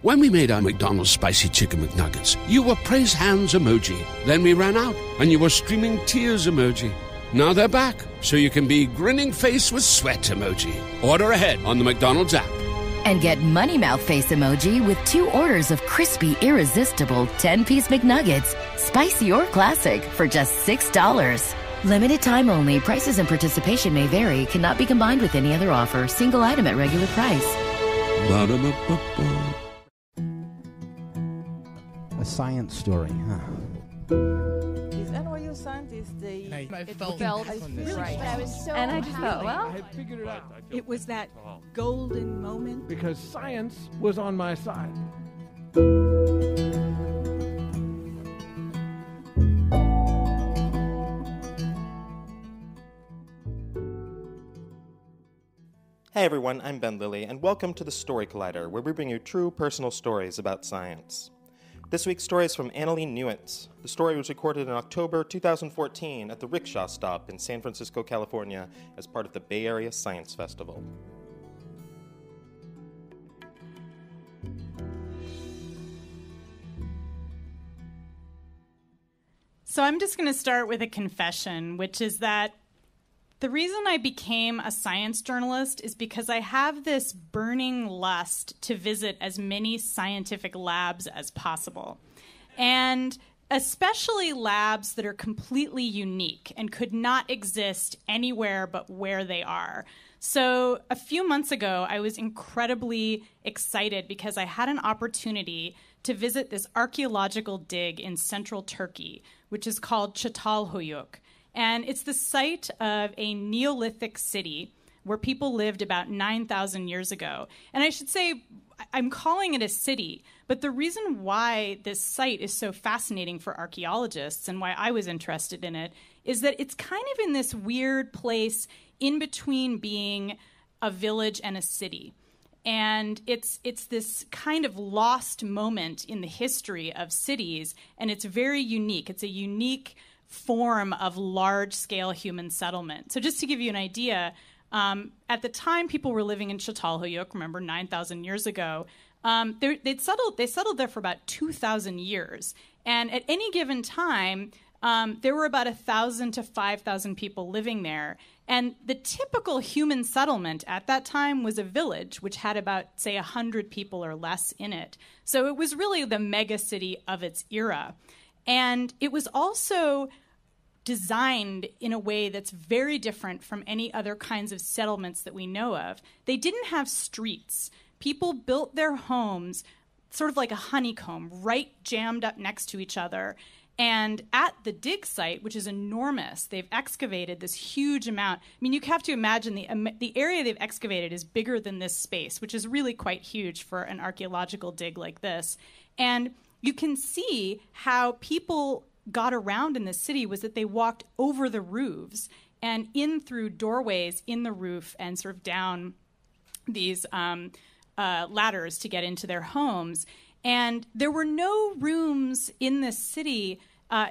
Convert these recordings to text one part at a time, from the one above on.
When we made our McDonald's Spicy Chicken McNuggets, you were praise hands emoji. Then we ran out, and you were streaming tears emoji. Now they're back, so you can be grinning face with sweat emoji. Order ahead on the McDonald's app. And get Money Mouth Face emoji with 2 orders of crispy, irresistible 10-piece McNuggets, spicy or classic, for just $6. Limited time only. Prices and participation may vary. Cannot be combined with any other offer. Single item at regular price. Ba-da-ba-ba-ba. A science story, huh? These NYU scientists, they felt really right. I was so And I just thought, well, I figured it out. It was that golden moment. Because science was on my side. Hey everyone, I'm Ben Lilly, and welcome to the Story Collider, where we bring you true personal stories about science. This week's story is from Annalee Newitz. The story was recorded in October 2014 at the Rickshaw Stop in San Francisco, California, as part of the Bay Area Science Festival. So I'm just going to start with a confession, which is that the reason I became a science journalist is because I have this burning lust to visit as many scientific labs as possible. And especially labs that are completely unique and could not exist anywhere but where they are. So a few months ago, I was incredibly excited because I had an opportunity to visit this archaeological dig in central Turkey, which is called Çatalhöyük. And it's the site of a Neolithic city where people lived about 9,000 years ago. And I should say, I'm calling it a city, but the reason why this site is so fascinating for archaeologists and why I was interested in it is that it's kind of in this weird place in between being a village and a city. And it's this kind of lost moment in the history of cities, and it's very unique. It's a unique form of large-scale human settlement. So just to give you an idea, at the time people were living in Çatalhöyük, remember 9,000 years ago, they settled there for about 2,000 years. And at any given time, there were about 1,000 to 5,000 people living there. And the typical human settlement at that time was a village, which had about, say, 100 people or less in it. So it was really the mega city of its era. And it was also designed in a way that's very different from any other kinds of settlements that we know of. They didn't have streets. People built their homes sort of like a honeycomb, right jammed up next to each other. And at the dig site, which is enormous, they've excavated this huge amount. I mean, you have to imagine the area they've excavated is bigger than this space, which is really quite huge for an archaeological dig like this. And you can see how people got around in the city was that they walked over the roofs and in through doorways in the roof and sort of down these ladders to get into their homes. And there were no rooms in this city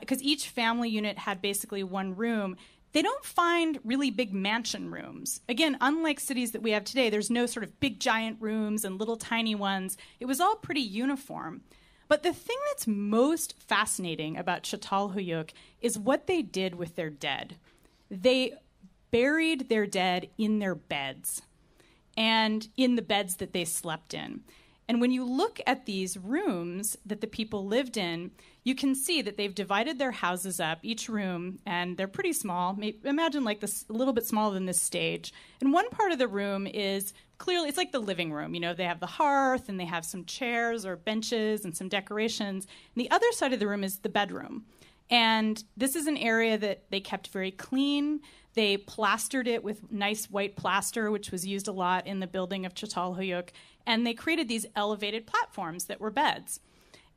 because each family unit had basically one room. They don't find really big mansion rooms. Again, unlike cities that we have today, there's no sort of big giant rooms and little tiny ones. It was all pretty uniform. But the thing that's most fascinating about Çatalhöyük is what they did with their dead. They buried their dead in their beds and in the beds that they slept in. And when you look at these rooms that the people lived in, you can see that they've divided their houses up, each room, and they're pretty small. Imagine like this, a little bit smaller than this stage. And one part of the room is clearly, it's like the living room. You know, they have the hearth and they have some chairs or benches and some decorations. And the other side of the room is the bedroom. And this is an area that they kept very clean. They plastered it with nice white plaster, which was used a lot in the building of Çatalhöyük. And they created these elevated platforms that were beds.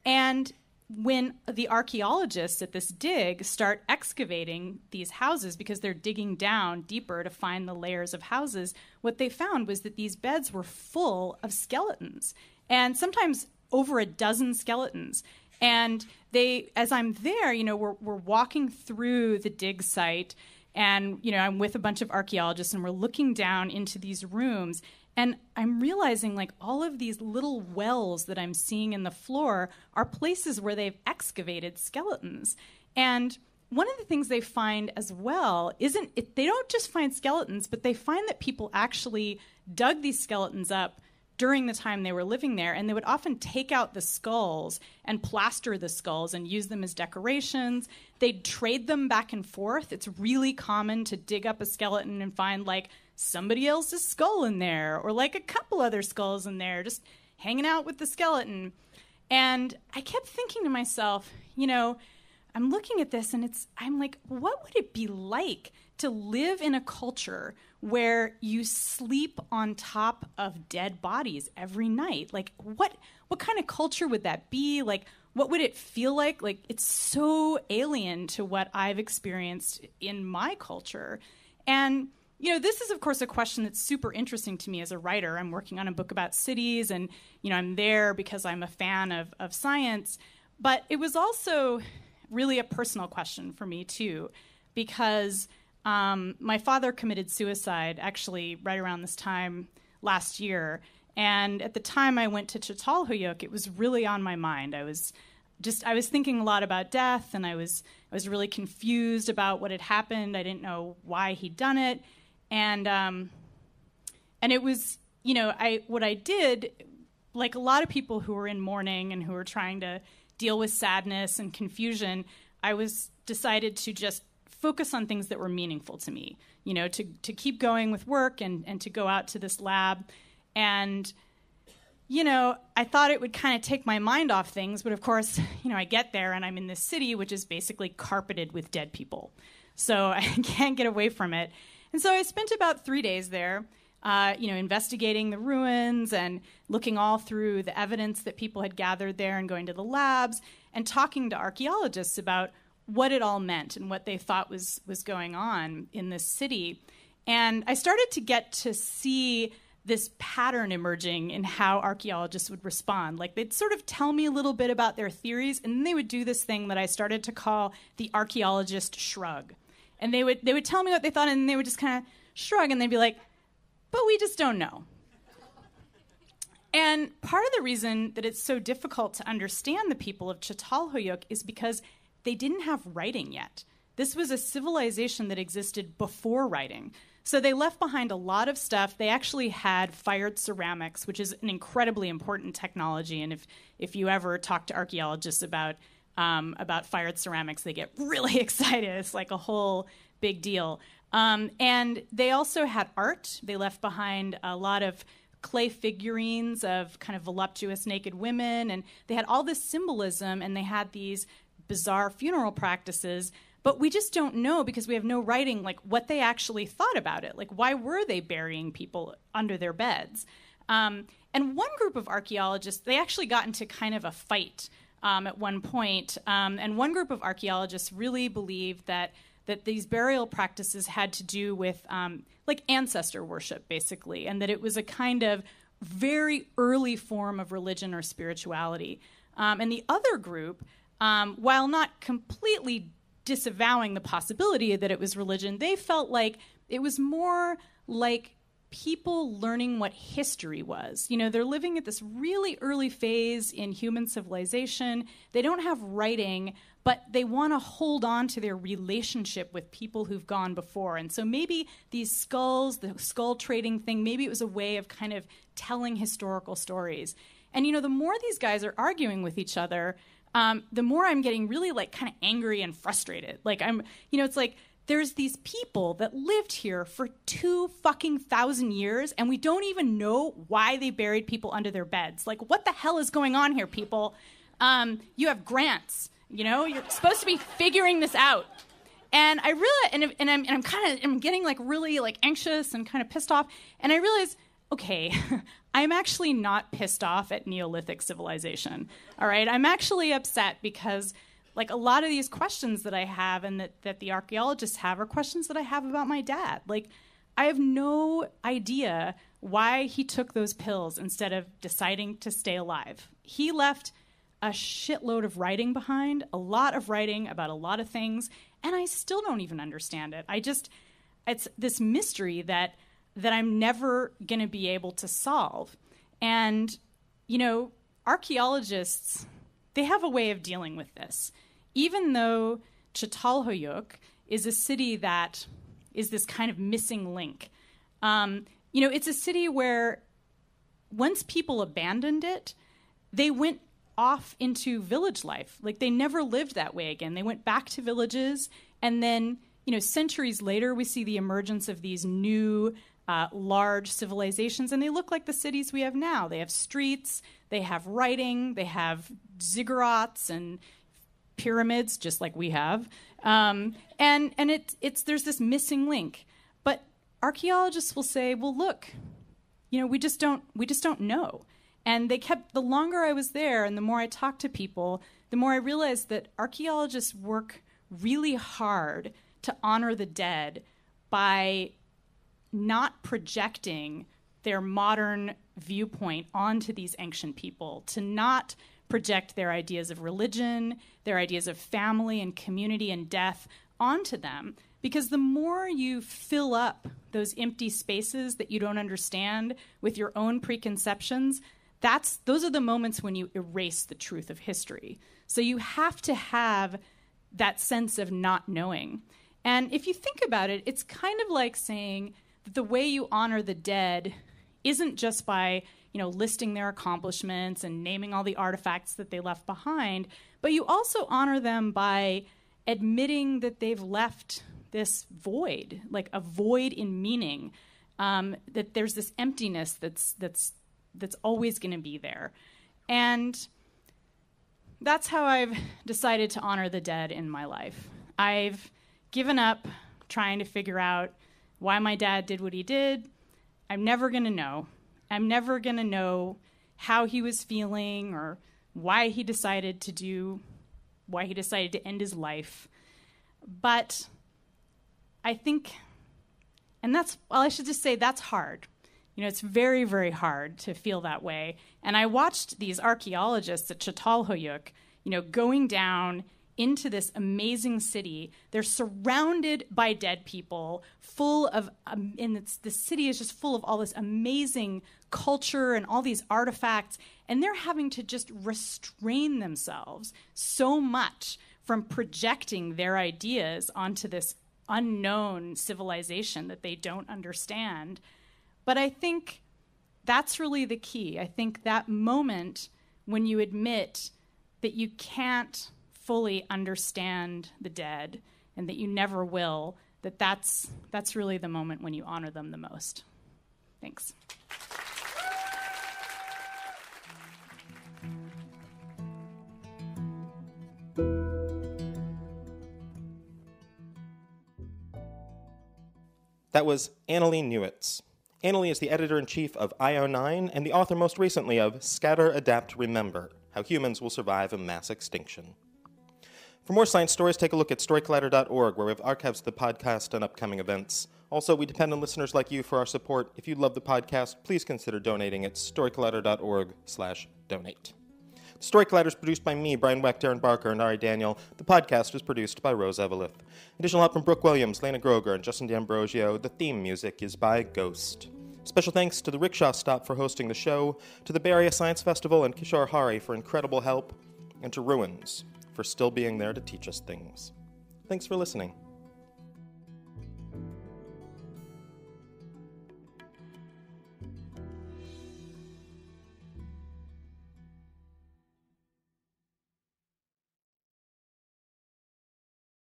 And when the archaeologists at this dig start excavating these houses, because they're digging down deeper to find the layers of houses, what they found was that these beds were full of skeletons, and sometimes over a dozen skeletons. And they, as I'm there, you know, we're walking through the dig site, and, you know, I'm with a bunch of archaeologists, and we're looking down into these rooms, And I'm realizing like all of these little wells that I'm seeing in the floor are places where they've excavated skeletons. And one of the things they find as well they don't just find skeletons, but they find that people actually dug these skeletons up during the time they were living there, and they would often take out the skulls and plaster the skulls and use them as decorations. They'd trade them back and forth. It's really common to dig up a skeleton and find like somebody else's skull in there, or like a couple other skulls in there, just hanging out with the skeleton. And I kept thinking to myself, I'm looking at this and I'm like, what would it be like to live in a culture where you sleep on top of dead bodies every night? Like, what kind of culture would that be? Like, what would it feel like? Like, it's so alien to what I've experienced in my culture. And, this is, of course, a question that's super interesting to me as a writer. I'm working on a book about cities, and, I'm there because I'm a fan of science. But it was also really a personal question for me, too, because my father committed suicide actually right around this time last year. And at the time I went to Çatalhöyük, it was really on my mind. I was thinking a lot about death, and I was really confused about what had happened. I didn't know why he'd done it. And it was, what I did, like a lot of people who were in mourning and who were trying to deal with sadness and confusion, I decided to just focus on things that were meaningful to me, to keep going with work and to go out to this lab. And, I thought it would kind of take my mind off things. But of course, I get there and I'm in this city, which is basically carpeted with dead people. So I can't get away from it. And so I spent about 3 days there, investigating the ruins and looking all through the evidence that people had gathered there and going to the labs and talking to archaeologists about what it all meant and what they thought was going on in this city. And I started to get to see this pattern emerging in how archaeologists would respond. Like, they'd sort of tell me a little bit about their theories, and then they would do this thing that I started to call the archaeologist shrug. And they would tell me what they thought, and then they would just kind of shrug, and they'd be like, but we just don't know. And part of the reason that it's so difficult to understand the people of Çatalhöyük is because they didn't have writing yet. This was a civilization that existed before writing. So they left behind a lot of stuff. They actually had fired ceramics, which is an incredibly important technology. And if you ever talk to archaeologists about fired ceramics, they get really excited. It's like a whole big deal. And they also had art. They left behind a lot of clay figurines of kind of voluptuous naked women. And they had all this symbolism, and they had these bizarre funeral practices. But we just don't know, because we have no writing, like what they actually thought about it. Like, why were they burying people under their beds? And one group of archaeologists, they actually got into kind of a fight at one point. And one group of archaeologists really believed that these burial practices had to do with like ancestor worship, basically, and that it was a kind of very early form of religion or spirituality. And the other group, while not completely disavowing the possibility that it was religion, they felt like it was more like people learning what history was. They're living at this really early phase in human civilization. They don't have writing, but they want to hold on to their relationship with people who've gone before. And so maybe these skulls, the skull trading thing, maybe it was a way of kind of telling historical stories. And, the more these guys are arguing with each other, the more I'm getting really like kind of angry and frustrated. Like it's like there's these people that lived here for 2,000 years, and we don't even know why they buried people under their beds. Like, what the hell is going on here, people? You have grants, you're supposed to be figuring this out. And I realize, and I'm getting like really like anxious and kind of pissed off. And I realize, okay, I'm actually not pissed off at Neolithic civilization. All right, I'm actually upset because like a lot of these questions that I have and that the archaeologists have are questions that I have about my dad. Like, I have no idea why he took those pills instead of deciding to stay alive. He left a shitload of writing behind, a lot of writing about a lot of things, and I still don't even understand it. It's this mystery that that I'm never going to be able to solve. And, archaeologists, they have a way of dealing with this. Even though Çatalhöyük is a city that is this kind of missing link, it's a city where once people abandoned it, they went off into village life. Like, they never lived that way again. They went back to villages, and then, centuries later, we see the emergence of these new large civilizations, and they look like the cities we have now. They have streets, they have writing, they have ziggurats and pyramids, just like we have. And there's this missing link. But archaeologists will say, well, look, we just don't know. And the longer I was there and the more I talked to people, the more I realized that archaeologists work really hard to honor the dead by not projecting their modern viewpoint onto these ancient people, to not project their ideas of religion, their ideas of family and community and death onto them. Because the more you fill up those empty spaces that you don't understand with your own preconceptions, those are the moments when you erase the truth of history. So you have to have that sense of not knowing. And if you think about it, it's kind of like saying that the way you honor the dead isn't just by, listing their accomplishments and naming all the artifacts that they left behind, but you also honor them by admitting that they've left this void, like a void in meaning, that there's this emptiness that's always going to be there. And that's how I've decided to honor the dead in my life. I've given up trying to figure out why my dad did what he did. I'm never going to know. I'm never going to know how he was feeling or why he decided to end his life. But I think, I should just say that's hard. It's very, very hard to feel that way. And I watched these archaeologists at Çatalhöyük, going down into this amazing city. They're surrounded by dead people, the city is just full of all this amazing culture and all these artifacts, and they're having to just restrain themselves so much from projecting their ideas onto this unknown civilization that they don't understand. But I think that's really the key. I think that moment when you admit that you can't fully understand the dead and that you never will, that's really the moment when you honor them the most. Thanks. That was Annalee Newitz. Annalee is the editor-in-chief of IO9 and the author most recently of Scatter, Adapt, Remember: How Humans Will Survive a Mass Extinction. For more science stories, take a look at storycollider.org, where we have archives of the podcast and upcoming events. Also, we depend on listeners like you for our support. If you love the podcast, please consider donating at storycollider.org/donate. The Story Collider is produced by me, Brian Weck, Darren Barker, and Ari Daniel. The podcast is produced by Rose Eveleth. Additional help from Brooke Williams, Lena Groger, and Justin D'Ambrosio. The theme music is by Ghost. Special thanks to the Rickshaw Stop for hosting the show, to the Bay Area Science Festival and Kishore Hari for incredible help, and to Ruins for still being there to teach us things. Thanks for listening.